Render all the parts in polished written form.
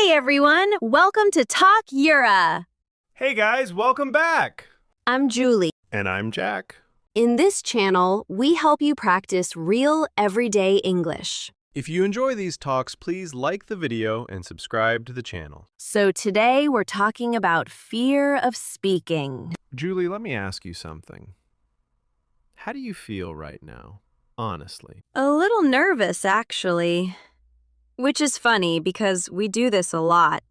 Hey everyone, welcome to Talk Yura. Hey guys, welcome back! I'm Julie. And I'm Jack. In this channel, we help you practice real, everyday English. If you enjoy these talks, please like the video and subscribe to the channel. So today we're talking about fear of speaking. Julie, let me ask you something. How do you feel right now, honestly? A little nervous, actually. Which is funny because we do this a lot.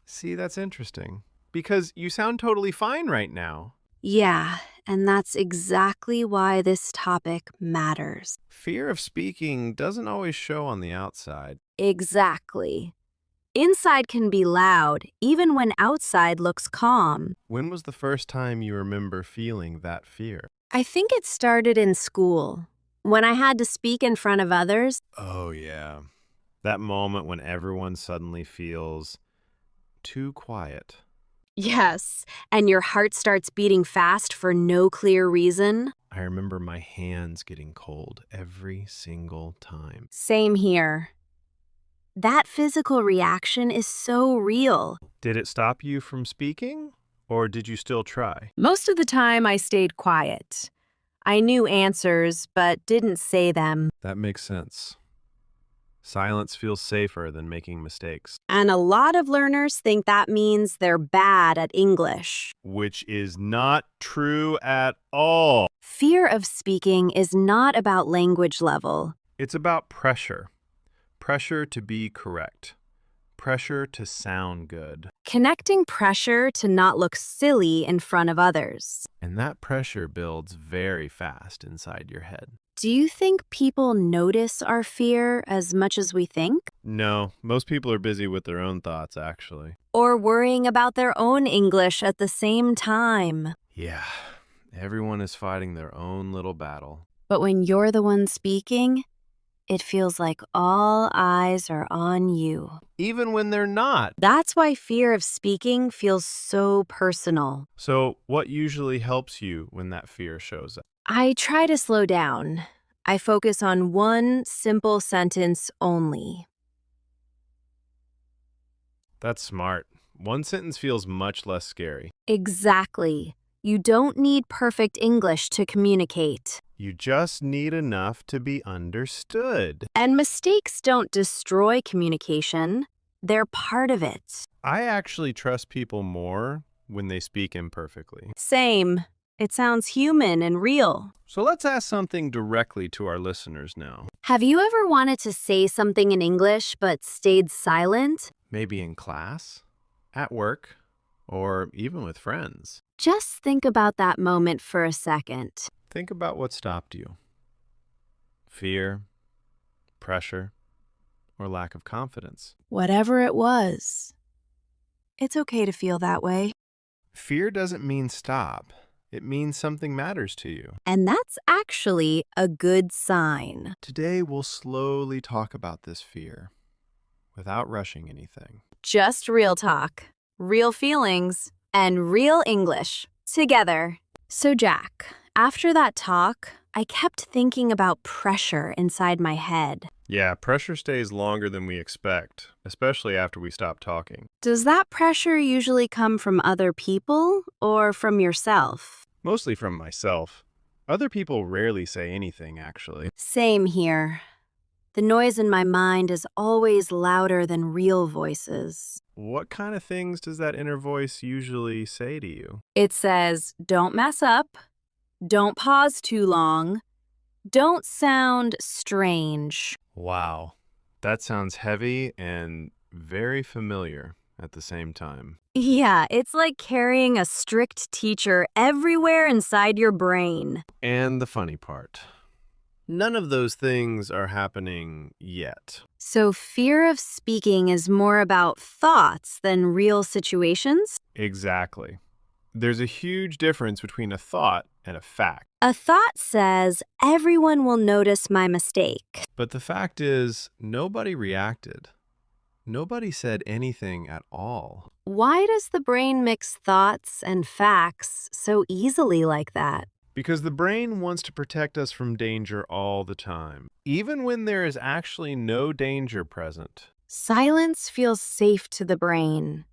See, that's interesting. Because you sound totally fine right now. Yeah, and that's exactly why this topic matters. Fear of speaking doesn't always show on the outside. Exactly. Inside can be loud, even when outside looks calm. When was the first time you remember feeling that fear? I think it started in school, when I had to speak in front of others. Oh, yeah. That moment when everyone suddenly feels too quiet. Yes, and your heart starts beating fast for no clear reason. I remember my hands getting cold every single time. Same here. That physical reaction is so real. Did it stop you from speaking, or did you still try? Most of the time I stayed quiet. I knew answers, but didn't say them. That makes sense. Silence feels safer than making mistakes. And a lot of learners think that means they're bad at English. Which is not true at all. Fear of speaking is not about language level. It's about pressure. Pressure to be correct. Pressure to sound good. Connecting pressure to not look silly in front of others. And that pressure builds very fast inside your head. Do you think people notice our fear as much as we think? No, most people are busy with their own thoughts, actually. Or worrying about their own English at the same time? Yeah, everyone is fighting their own little battle. But when you're the one speaking, it feels like all eyes are on you. Even when they're not. That's why fear of speaking feels so personal. So, what usually helps you when that fear shows up? I try to slow down. I focus on one simple sentence only. That's smart. One sentence feels much less scary. Exactly. You don't need perfect English to communicate. You just need enough to be understood. And mistakes don't destroy communication. They're part of it. I actually trust people more when they speak imperfectly. Same. It sounds human and real. So let's ask something directly to our listeners now. Have you ever wanted to say something in English but stayed silent? Maybe in class, at work, or even with friends. Just think about that moment for a second. Think about what stopped you. Fear, pressure, or lack of confidence. Whatever it was, it's okay to feel that way. Fear doesn't mean stop. It means something matters to you. And that's actually a good sign. Today, we'll slowly talk about this fear without rushing anything. Just real talk, real feelings, and real English together. So Jack, after that talk, I kept thinking about pressure inside my head. Yeah, pressure stays longer than we expect, especially after we stop talking. Does that pressure usually come from other people or from yourself? Mostly from myself. Other people rarely say anything, actually. Same here. The noise in my mind is always louder than real voices. What kind of things does that inner voice usually say to you? It says, don't mess up, don't pause too long, don't sound strange. Wow, that sounds heavy and very familiar at the same time. Yeah, it's like carrying a strict teacher everywhere inside your brain. And the funny part, none of those things are happening yet. So fear of speaking is more about thoughts than real situations? Exactly. There's a huge difference between a thought and a fact. A thought says, everyone will notice my mistake. But the fact is, nobody reacted. Nobody said anything at all. Why does the brain mix thoughts and facts so easily like that? Because the brain wants to protect us from danger all the time, even when there is actually no danger present. Silence feels safe to the brain,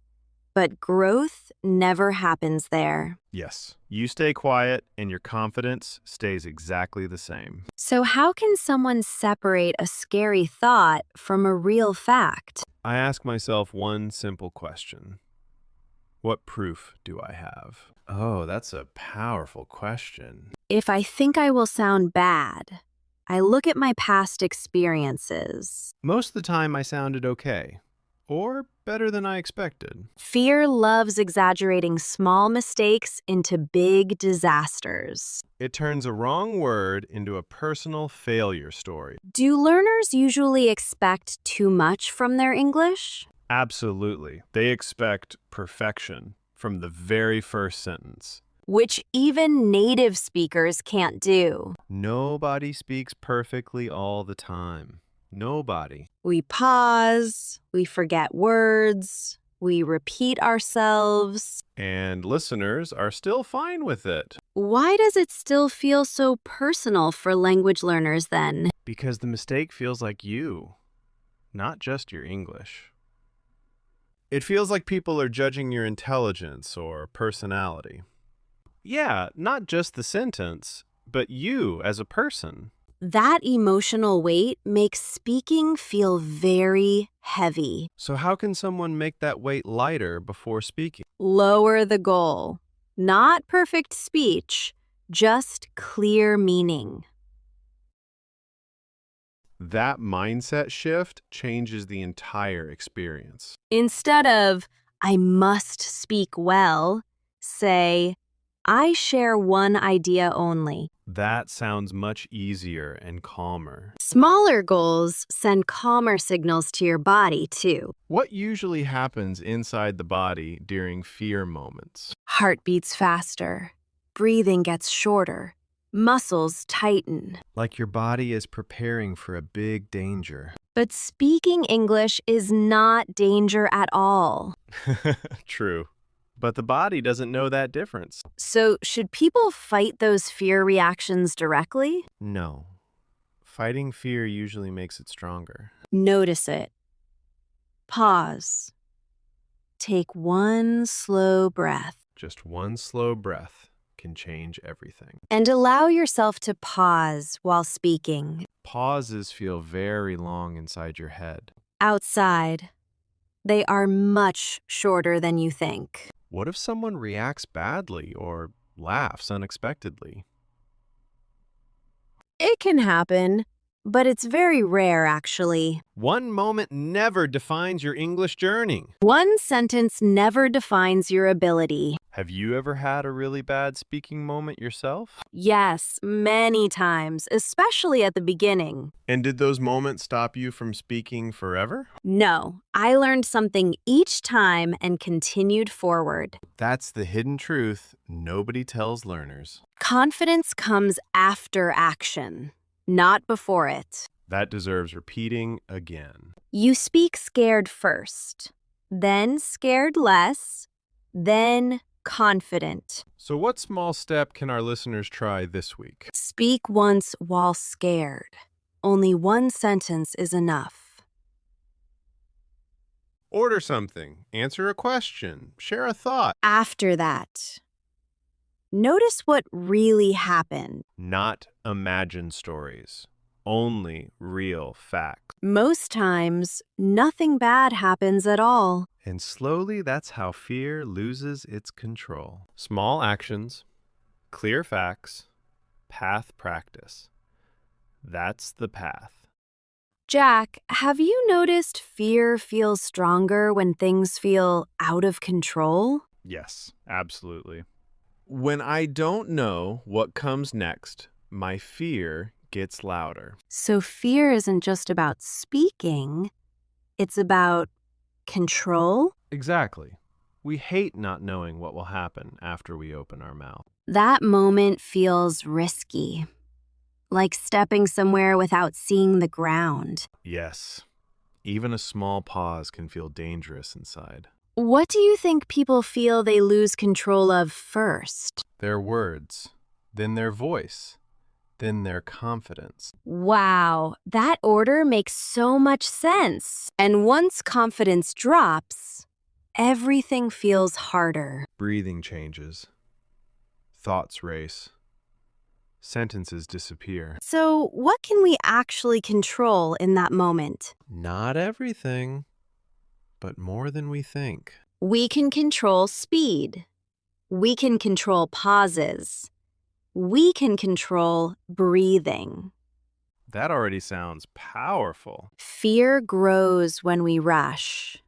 but growth never happens there. Yes. You stay quiet and your confidence stays exactly the same. So, how can someone separate a scary thought from a real fact? I ask myself one simple question. What proof do I have? Oh, that's a powerful question. If I think I will sound bad, I look at my past experiences. Most of the time I sounded okay, or better than I expected. Fear loves exaggerating small mistakes into big disasters. It turns a wrong word into a personal failure story. Do learners usually expect too much from their English? Absolutely. They expect perfection from the very first sentence. Which even native speakers can't do. Nobody speaks perfectly all the time. Nobody. We pause, we forget words, we repeat ourselves. And listeners are still fine with it. Why does it still feel so personal for language learners then? Because the mistake feels like you, not just your English. It feels like people are judging your intelligence or personality. Yeah, not just the sentence, but you as a person. That emotional weight makes speaking feel very heavy. So how can someone make that weight lighter before speaking? Lower the goal. Not perfect speech, just clear meaning. That mindset shift changes the entire experience. Instead of, I must speak well, say, I share one idea only. That sounds much easier and calmer. Smaller goals send calmer signals to your body, too. What usually happens inside the body during fear moments? Heart beats faster. Breathing gets shorter. Muscles tighten. Like your body is preparing for a big danger. But speaking English is not danger at all. True. But the body doesn't know that difference. So, should people fight those fear reactions directly? No. Fighting fear usually makes it stronger. Notice it. Pause. Take one slow breath. Just one slow breath can change everything. And allow yourself to pause while speaking. Pauses feel very long inside your head. Outside, they are much shorter than you think. What if someone reacts badly or laughs unexpectedly? It can happen, but it's very rare, actually. One moment never defines your English journey. One sentence never defines your ability. Have you ever had a really bad speaking moment yourself? Yes, many times, especially at the beginning. And did those moments stop you from speaking forever? No, I learned something each time and continued forward. That's the hidden truth nobody tells learners. Confidence comes after action, not before it. That deserves repeating again. You speak scared first, then scared less, then confident. So what small step can our listeners try this week? Speak once while scared. Only one sentence is enough. Order something, answer a question, share a thought. After that, notice what really happened. Not imagine stories, only real facts. Most times, nothing bad happens at all. And slowly, that's how fear loses its control. Small actions, clear facts, path practice. That's the path. Jack, have you noticed fear feels stronger when things feel out of control? Yes, absolutely. When I don't know what comes next, my fear gets louder. So fear isn't just about speaking, it's about control? Exactly. We hate not knowing what will happen after we open our mouth. That moment feels risky, like stepping somewhere without seeing the ground. Yes. Even a small pause can feel dangerous inside. What do you think people feel they lose control of first? Their words, then their voice, then their confidence. Wow, that order makes so much sense. And once confidence drops, everything feels harder. Breathing changes. Thoughts race. Sentences disappear. So, what can we actually control in that moment? Not everything, but more than we think. We can control speed. We can control pauses. We can control breathing. That already sounds powerful. Fear grows when we rush.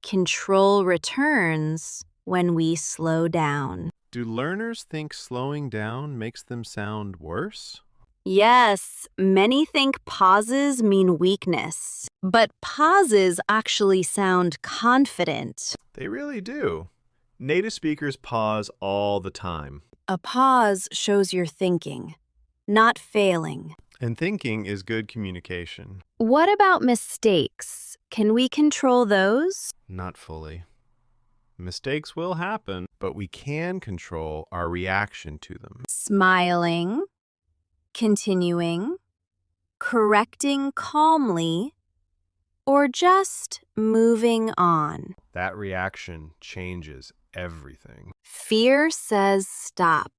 Control returns when we slow down. Do learners think slowing down makes them sound worse? Yes, many think pauses mean weakness, but pauses actually sound confident. They really do. Native speakers pause all the time. A pause shows you're thinking, not failing. And thinking is good communication. What about mistakes? Can we control those? Not fully. Mistakes will happen, but we can control our reaction to them. Smiling, continuing, correcting calmly, or just moving on. That reaction changes everything. Fear says stop.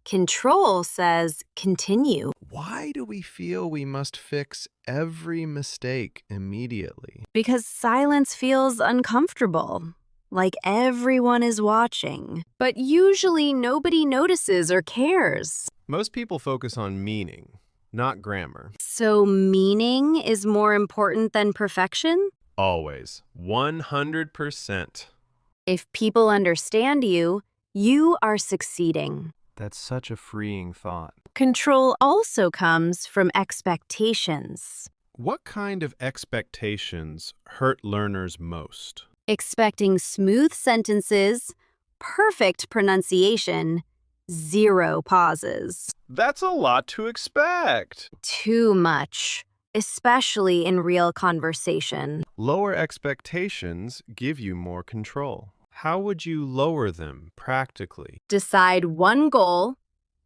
Control says continue. Why do we feel we must fix every mistake immediately? Because silence feels uncomfortable, like everyone is watching. But usually nobody notices or cares. Most people focus on meaning, not grammar. So meaning is more important than perfection? Always. 100%. If people understand you, you are succeeding. That's such a freeing thought. Control also comes from expectations. What kind of expectations hurt learners most? Expecting smooth sentences, perfect pronunciation, zero pauses. That's a lot to expect. Too much, especially in real conversation. Lower expectations give you more control. How would you lower them practically? Decide one goal,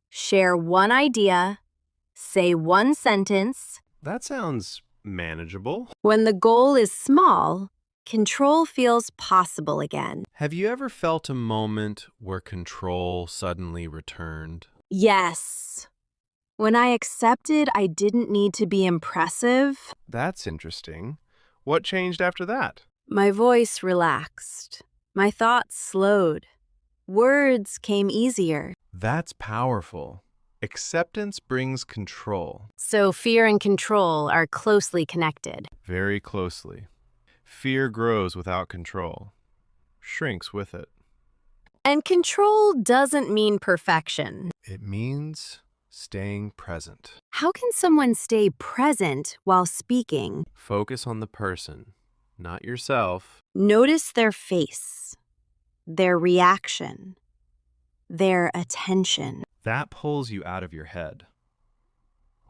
share one idea, say one sentence. That sounds manageable. When the goal is small, control feels possible again. Have you ever felt a moment where control suddenly returned? Yes. When I accepted I didn't need to be impressive, That's interesting. What changed after that? my voice relaxed. My thoughts slowed. Words came easier. That's powerful. Acceptance brings control. So fear and control are closely connected. Very closely. Fear grows without control, shrinks with it. And control doesn't mean perfection. It means staying present. How can someone stay present while speaking? Focus on the person, not yourself. Notice their face, their reaction, their attention. That pulls you out of your head.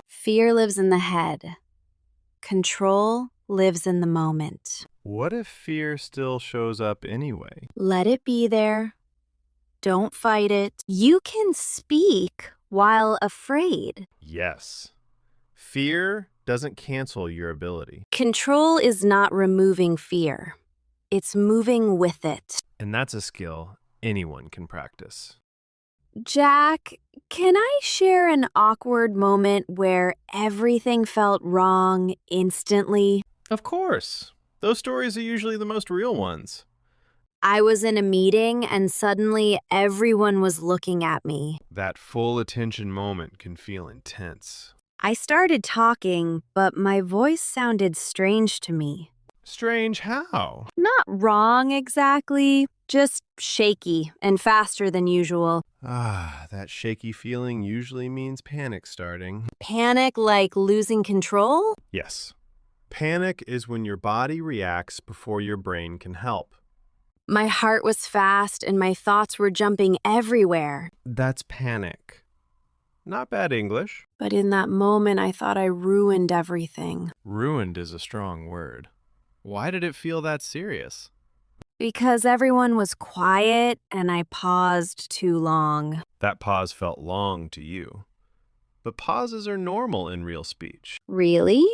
Fear lives in the head. Control lives in the moment. What if fear still shows up anyway? Let it be there. Don't fight it. You can speak while afraid. Yes. Fear doesn't cancel your ability. Control is not removing fear. It's moving with it. And that's a skill anyone can practice. Jack, can I share an awkward moment where everything felt wrong instantly? Of course. Those stories are usually the most real ones. I was in a meeting and suddenly everyone was looking at me. That full attention moment can feel intense. I started talking, but my voice sounded strange to me. Strange how? Not wrong exactly, just shaky and faster than usual. That shaky feeling usually means panic starting. Panic like losing control? Yes. Panic is when your body reacts before your brain can help. My heart was fast and my thoughts were jumping everywhere. That's panic. Not bad English. But in that moment, I thought I ruined everything. Ruined is a strong word. Why did it feel that serious? Because everyone was quiet and I paused too long. That pause felt long to you. but pauses are normal in real speech. Really?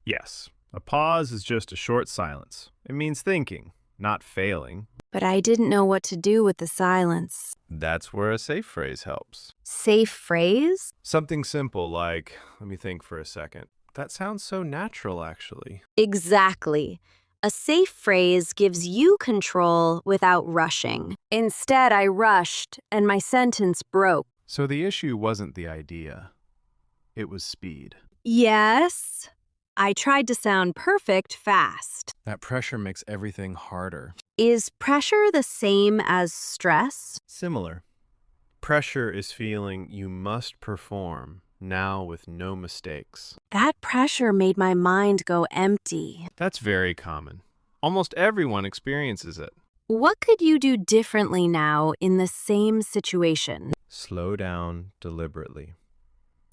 Yes, a pause is just a short silence. It means thinking, not failing. But I didn't know what to do with the silence. That's where a safe phrase helps. Safe phrase? Something simple like, let me think for a second. That sounds so natural, actually. Exactly. A safe phrase gives you control without rushing. Instead, I rushed and my sentence broke. So the issue wasn't the idea. It was speed. Yes. I tried to sound perfect fast. That pressure makes everything harder. Is pressure the same as stress? Similar. Pressure is feeling you must perform, now with no mistakes. That pressure made my mind go empty. That's very common. Almost everyone experiences it. What could you do differently now in the same situation? Slow down deliberately.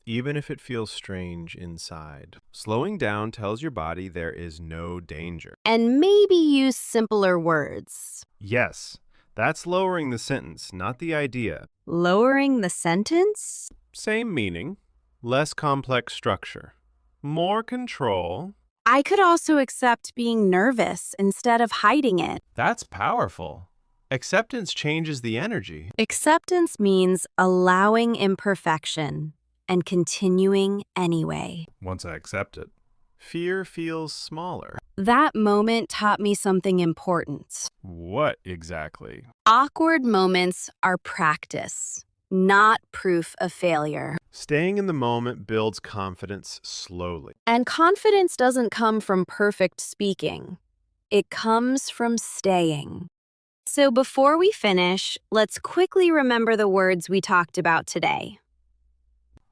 Even if it feels strange inside. Slowing down tells your body there is no danger. And maybe use simpler words. Yes, that's lowering the sentence, not the idea. Lowering the sentence? Same meaning, less complex structure. More control. I could also accept being nervous instead of hiding it. That's powerful. Acceptance changes the energy. Acceptance means allowing imperfection and continuing anyway. Once I accept it, fear feels smaller. That moment taught me something important. What exactly? Awkward moments are practice, not proof of failure. Staying in the moment builds confidence slowly. And confidence doesn't come from perfect speaking. It comes from staying. So before we finish, let's quickly remember the words we talked about today.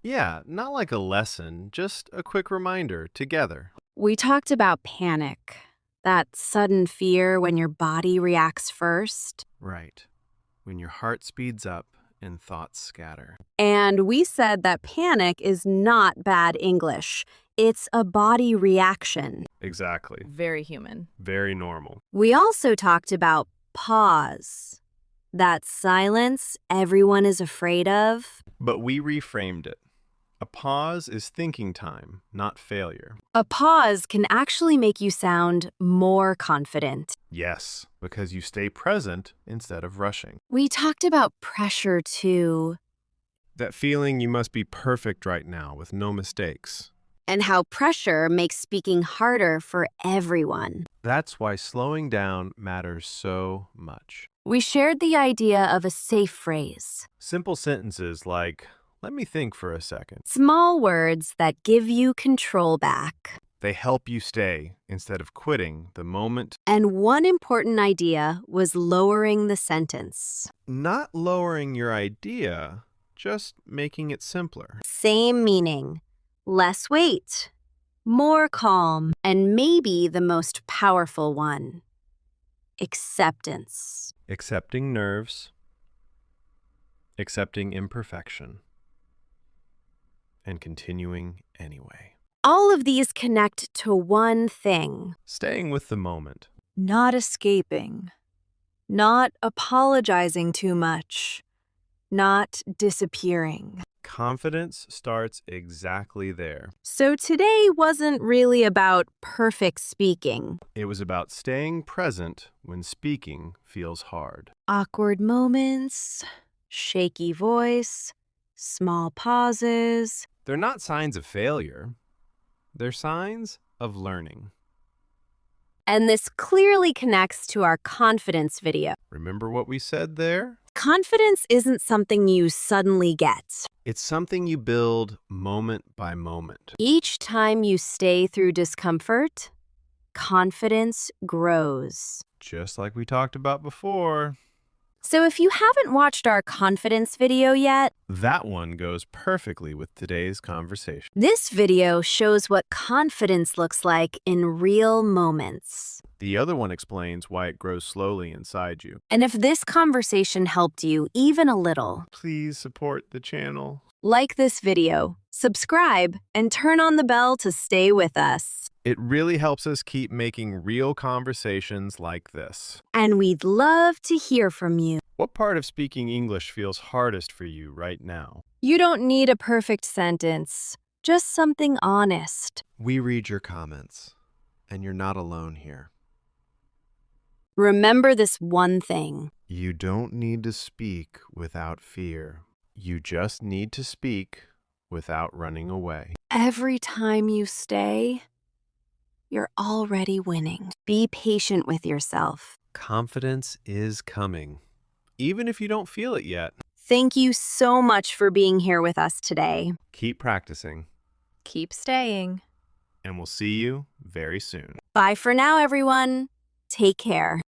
Yeah, not like a lesson, just a quick reminder together. We talked about panic, that sudden fear when your body reacts first. Right. When your heart speeds up and thoughts scatter. And we said that panic is not bad English. It's a body reaction. Exactly. Very human. Very normal. We also talked about pause, that silence everyone is afraid of. But we reframed it. A pause is thinking time, not failure. A pause can actually make you sound more confident. Yes, because you stay present instead of rushing. We talked about pressure too, That feeling you must be perfect right now with no mistakes. and how pressure makes speaking harder for everyone. That's why slowing down matters so much. We shared the idea of a safe phrase, Simple sentences like, let me think for a second. small words that give you control back. They help you stay instead of quitting the moment. And one important idea was lowering the sentence. Not lowering your idea, just making it simpler. Same meaning, less weight, more calm, and maybe the most powerful one, acceptance. Accepting nerves, accepting imperfection, and continuing anyway. All of these connect to one thing. Staying with the moment. Not escaping. Not apologizing too much. Not disappearing. Confidence starts exactly there. So today wasn't really about perfect speaking. It was about staying present when speaking feels hard. Awkward moments, shaky voice, small pauses. They're not signs of failure. They're signs of learning. And this clearly connects to our confidence video. Remember what we said there? Confidence isn't something you suddenly get. It's something you build moment by moment. Each time you stay through discomfort, confidence grows. Just like we talked about before. So if you haven't watched our confidence video yet, That one goes perfectly with today's conversation. this video shows what confidence looks like in real moments. The other one explains why it grows slowly inside you. And if this conversation helped you even a little, Please support the channel. like this video, subscribe, and turn on the bell to stay with us. It really helps us keep making real conversations like this. And we'd love to hear from you. What part of speaking English feels hardest for you right now? You don't need a perfect sentence, just something honest. We read your comments, and you're not alone here. Remember this one thing. You don't need to speak without fear. You just need to speak without running away. Every time you stay, you're already winning. Be patient with yourself. Confidence is coming, even if you don't feel it yet. Thank you so much for being here with us today. Keep practicing, Keep staying. and we'll see you very soon. Bye for now, everyone. Take care.